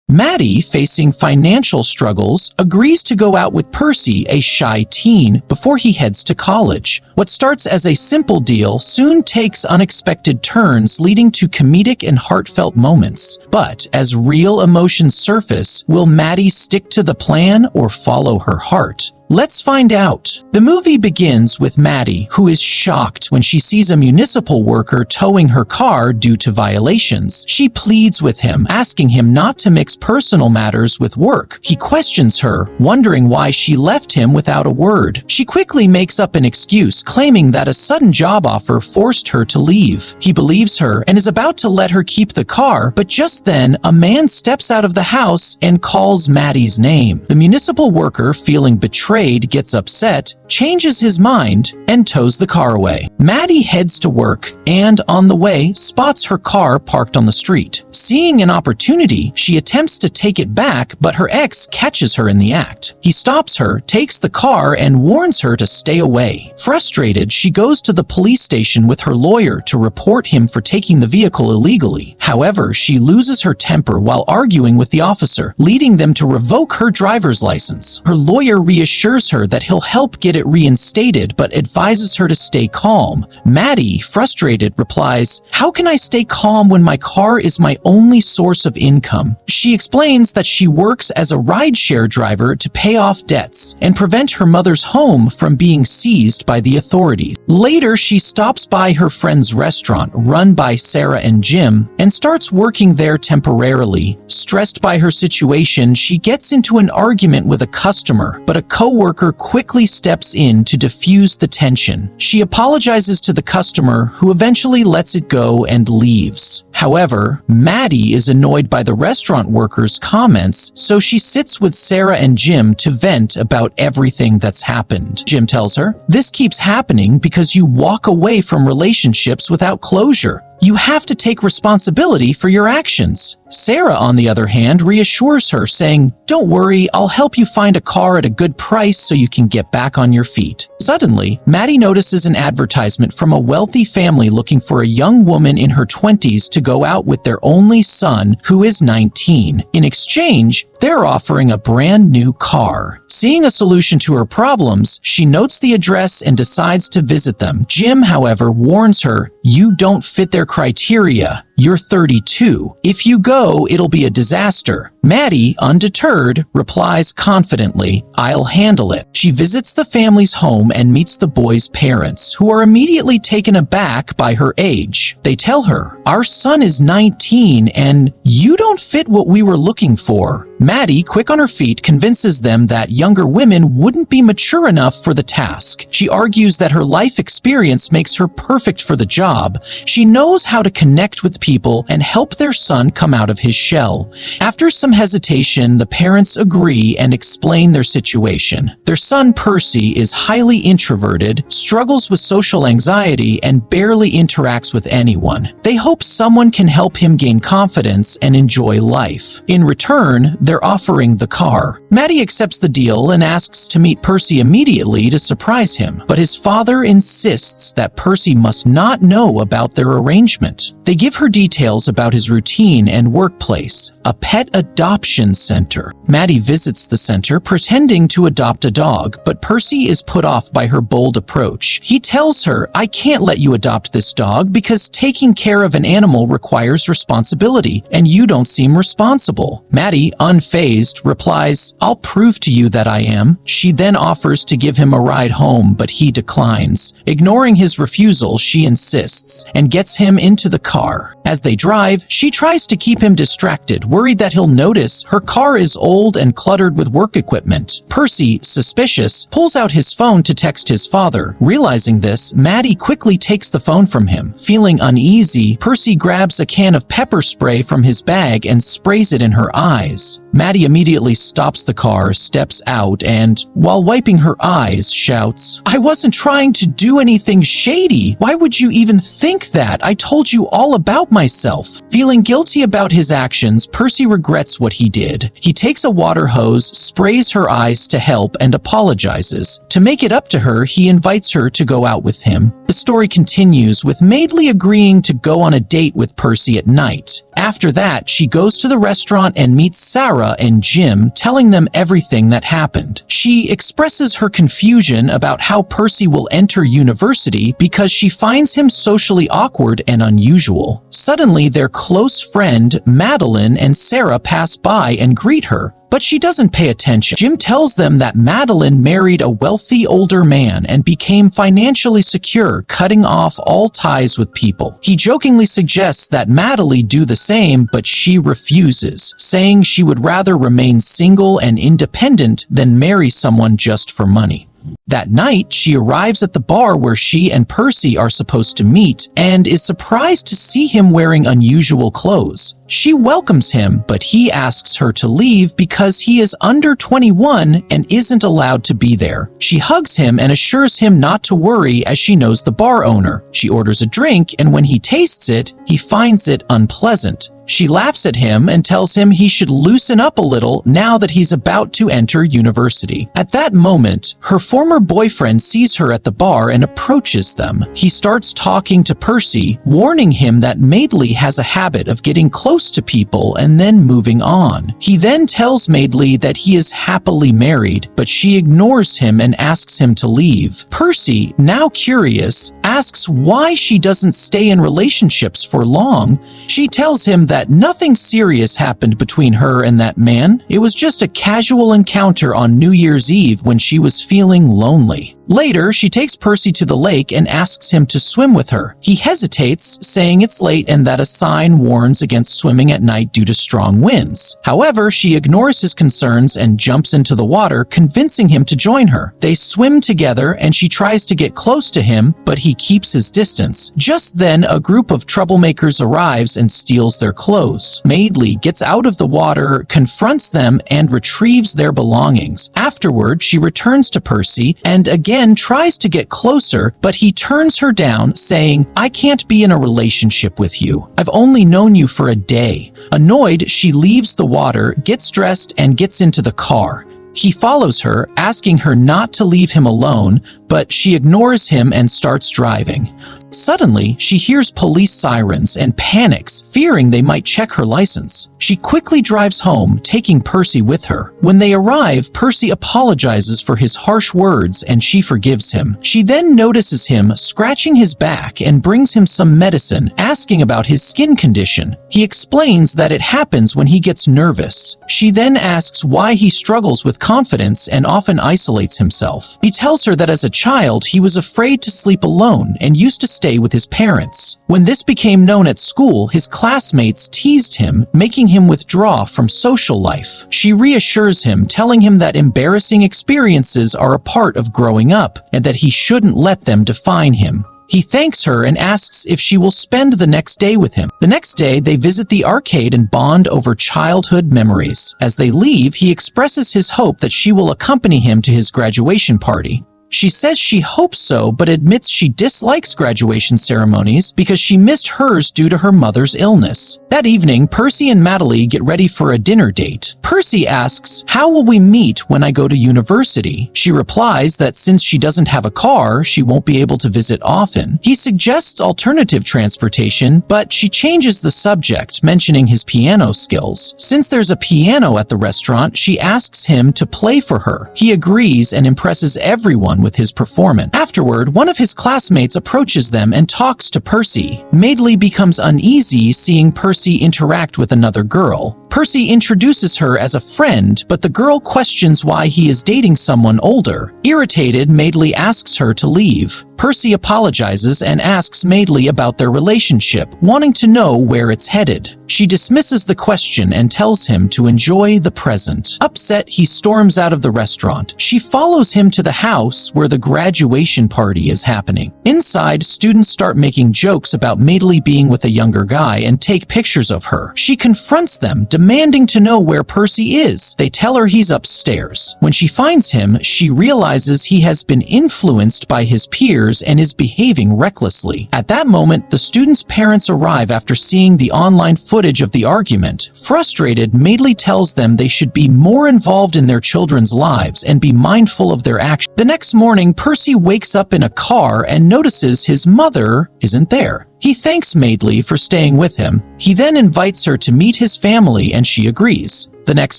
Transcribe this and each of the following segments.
Maddie, facing financial struggles, agrees to go out with Percy, a shy teen, before he heads to college. What starts as a simple deal soon takes unexpected turns, leading to comedic and heartfelt moments. But as real emotions surface, will Maddie stick to the plan or follow her heart? Let's find out. The movie begins with Maddie, who is shocked when she sees a municipal worker towing her car due to violations. She pleads with him, asking him not to mix personal matters with work. He questions her, wondering why she left him without a word. She quickly makes up an excuse, claiming that a sudden job offer forced her to leave. He believes her and is about to let her keep the car, but just then, a man steps out of the house and calls Maddie's name. The municipal worker, feeling betrayed, gets upset, changes his mind, and tows the car away. Maddie heads to work and, on the way, spots her car parked on the street. Seeing an opportunity, she attempts to take it back, but her ex catches her in the act. He stops her, takes the car, and warns her to stay away. Frustrated, she goes to the police station with her lawyer to report him for taking the vehicle illegally. However, she loses her temper while arguing with the officer, leading them to revoke her driver's license. Her lawyer reassures her that he'll help get it reinstated, but advises her to stay calm. Maddie, frustrated, replies, "How can I stay calm when my car is my only source of income?" She explains that she works as a rideshare driver to pay off debts and prevent her mother's home from being seized by the authorities. Later, she stops by her friend's restaurant, run by Sarah and Jim, and starts working there temporarily. Stressed by her situation, she gets into an argument with a customer, but a coworker quickly steps in to diffuse the tension. She apologizes to the customer, who eventually lets it go and leaves. However, Maddie is annoyed by the restaurant worker's comments, so she sits with Sarah and Jim to vent about everything that's happened. Jim tells her, "This keeps happening because you walk away from relationships without closure. You have to take responsibility for your actions." Sarah, on the other hand, reassures her, saying, "Don't worry, I'll help you find a car at a good price so you can get back on your feet." Suddenly, Maddie notices an advertisement from a wealthy family looking for a young woman in her 20s to go out with their only son, who is 19. In exchange, they're offering a brand new car. Seeing a solution to her problems, she notes the address and decides to visit them. Jim, however, warns her, "You don't fit their criteria. You're 32. If you go, it'll be a disaster." Maddie, undeterred, replies confidently, "I'll handle it." She visits the family's home and meets the boy's parents, who are immediately taken aback by her age. They tell her, "Our son is 19 and you don't fit what we were looking for." Maddie, quick on her feet, convinces them that younger women wouldn't be mature enough for the task. She argues that her life experience makes her perfect for the job. She knows how to connect with people and help their son come out of his shell. After some hesitation, the parents agree and explain their situation. Their son Percy is highly introverted, struggles with social anxiety, and barely interacts with anyone. They hope someone can help him gain confidence and enjoy life. In return, they're offering the car. Maddie accepts the deal and asks to meet Percy immediately to surprise him, but his father insists that Percy must not know about their arrangement. They give her details about his routine and workplace, a pet adoption center. Maddie visits the center pretending to adopt a dog, but Percy is put off by her bold approach. He tells her, "I can't let you adopt this dog because taking care of an animal requires responsibility, and you don't seem responsible." Maddie, unfazed, replies, "I'll prove to you that I am." She then offers to give him a ride home, but he declines. Ignoring his refusal, she insists and gets him into the car. As they drive, she tries to keep him distracted, worried that he'll notice her car is old and cluttered with work equipment. Percy, suspicious, pulls out his phone to text his father. Realizing this, Maddie quickly takes the phone from him. Feeling uneasy, Percy grabs a can of pepper spray from his bag and sprays it in her eyes. Maddie immediately stops the car, steps out, and, while wiping her eyes, shouts, "I wasn't trying to do anything shady. Why would you even think that? I told you all about myself." Feeling guilty about his actions, Percy regrets what he did. He takes a water hose, sprays her eyes to help, and apologizes. To make it up to her, he invites her to go out with him. The story continues with Madeley agreeing to go on a date with Percy at night. After that, she goes to the restaurant and meets Sarah and Jim, telling them everything that happened. She expresses her confusion about how Percy will enter university because she finds him socially awkward and unusual. Suddenly, their close friend, Madeline, and Sarah pass by and greet her, but she doesn't pay attention. Jim tells them that Madeline married a wealthy older man and became financially secure, cutting off all ties with people. He jokingly suggests that Madeline do the same, but she refuses, saying she would rather remain single and independent than marry someone just for money. That night, she arrives at the bar where she and Percy are supposed to meet and is surprised to see him wearing unusual clothes. She welcomes him, but he asks her to leave because he is under 21 and isn't allowed to be there. She hugs him and assures him not to worry as she knows the bar owner. She orders a drink, and when he tastes it, he finds it unpleasant. She laughs at him and tells him he should loosen up a little now that he's about to enter university. At that moment, her former boyfriend sees her at the bar and approaches them. He starts talking to Percy, warning him that Madeley has a habit of getting close to people and then moving on. He then tells Madeley that he is happily married, but she ignores him and asks him to leave. Percy, now curious, asks why she doesn't stay in relationships for long. She tells him that nothing serious happened between her and that man. It was just a casual encounter on New Year's Eve when she was feeling lonely. Later, she takes Percy to the lake and asks him to swim with her. He hesitates, saying it's late and that a sign warns against swimming at night due to strong winds. However, she ignores his concerns and jumps into the water, convincing him to join her. They swim together and she tries to get close to him, but he keeps his distance. Just then, a group of troublemakers arrives and steals their clothes. Madeley gets out of the water, confronts them, and retrieves their belongings. Afterward, she returns to Percy and again tries to get closer, but he turns her down, saying, "I can't be in a relationship with you. I've only known you for a day." Annoyed, she leaves the water, gets dressed, and gets into the car. He follows her, asking her not to leave him alone, but she ignores him and starts driving. Suddenly, she hears police sirens and panics, fearing they might check her license. She quickly drives home, taking Percy with her. When they arrive, Percy apologizes for his harsh words and she forgives him. She then notices him scratching his back and brings him some medicine, asking about his skin condition. He explains that it happens when he gets nervous. She then asks why he struggles with confidence and often isolates himself. He tells her that as a child, he was afraid to sleep alone and used to stay with his parents. When this became known at school, his classmates teased him, making him withdraw from social life. She reassures him, telling him that embarrassing experiences are a part of growing up and that he shouldn't let them define him. He thanks her and asks if she will spend the next day with him. The next day, they visit the arcade and bond over childhood memories. As they leave, he expresses his hope that she will accompany him to his graduation party. She says she hopes so, but admits she dislikes graduation ceremonies because she missed hers due to her mother's illness. That evening, Percy and Madeley get ready for a dinner date. Percy asks, "How will we meet when I go to university?" She replies that since she doesn't have a car, she won't be able to visit often. He suggests alternative transportation, but she changes the subject, mentioning his piano skills. Since there's a piano at the restaurant, she asks him to play for her. He agrees and impresses everyone with his performance. Afterward, one of his classmates approaches them and talks to Percy. Madeley becomes uneasy seeing Percy interact with another girl. Percy introduces her as a friend, but the girl questions why he is dating someone older. Irritated, Madeley asks her to leave. Percy apologizes and asks Madeley about their relationship, wanting to know where it's headed. She dismisses the question and tells him to enjoy the present. Upset, he storms out of the restaurant. She follows him to the house where the graduation party is happening. Inside, students start making jokes about Madeley being with a younger guy and take pictures of her. She confronts them, demanding to know where Percy is. They tell her he's upstairs. When she finds him, she realizes he has been influenced by his peers tears and is behaving recklessly. At that moment, the student's parents arrive after seeing the online footage of the argument. Frustrated, Madeley tells them they should be more involved in their children's lives and be mindful of their actions. The next morning, Percy wakes up in a car and notices his mother isn't there. He thanks Madeley for staying with him. He then invites her to meet his family and she agrees. The next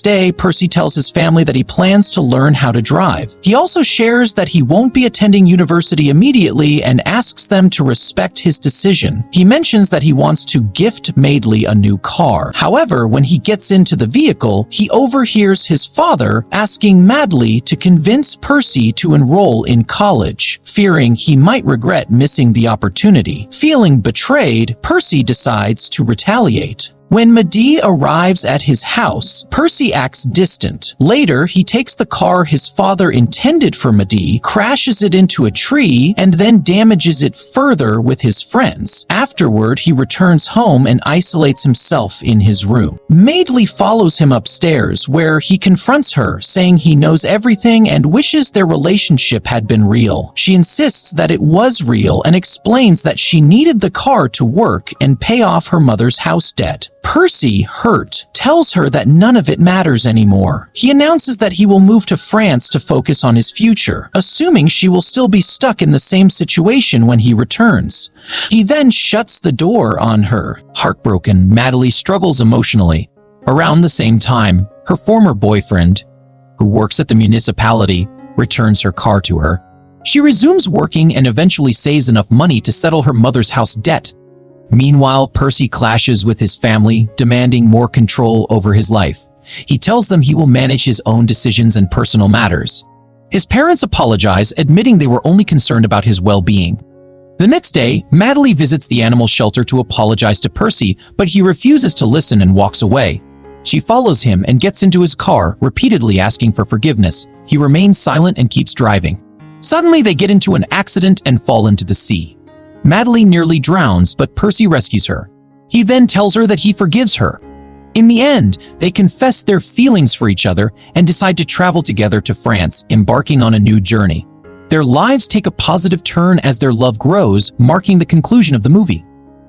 day, Percy tells his family that he plans to learn how to drive. He also shares that he won't be attending university immediately and asks them to respect his decision. He mentions that he wants to gift Madeley a new car. However, when he gets into the vehicle, he overhears his father asking Madeley to convince Percy to enroll in college, fearing he might regret missing the opportunity. Feeling betrayed, Percy decides to retaliate. When Medea arrives at his house, Percy acts distant. Later, he takes the car his father intended for Medea, crashes it into a tree, and then damages it further with his friends. Afterward, he returns home and isolates himself in his room. Madeley follows him upstairs, where he confronts her, saying he knows everything and wishes their relationship had been real. She insists that it was real and explains that she needed the car to work and pay off her mother's house debt. Percy, hurt, tells her that none of it matters anymore. He announces that he will move to France to focus on his future, assuming she will still be stuck in the same situation when he returns. He then shuts the door on her. Heartbroken, Madeley struggles emotionally. Around the same time, her former boyfriend, who works at the municipality, returns her car to her. She resumes working and eventually saves enough money to settle her mother's house debt. Meanwhile, Percy clashes with his family, demanding more control over his life. He tells them he will manage his own decisions and personal matters. His parents apologize, admitting they were only concerned about his well-being. The next day, Madeley visits the animal shelter to apologize to Percy, but he refuses to listen and walks away. She follows him and gets into his car, repeatedly asking for forgiveness. He remains silent and keeps driving. Suddenly, they get into an accident and fall into the sea. Madeley nearly drowns, but Percy rescues her. He then tells her that he forgives her. In the end, they confess their feelings for each other and decide to travel together to France, embarking on a new journey. Their lives take a positive turn as their love grows, marking the conclusion of the movie.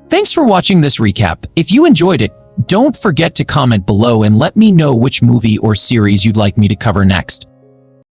Thanks for watching this recap. If you enjoyed it, don't forget to comment below and let me know which movie or series you'd like me to cover next.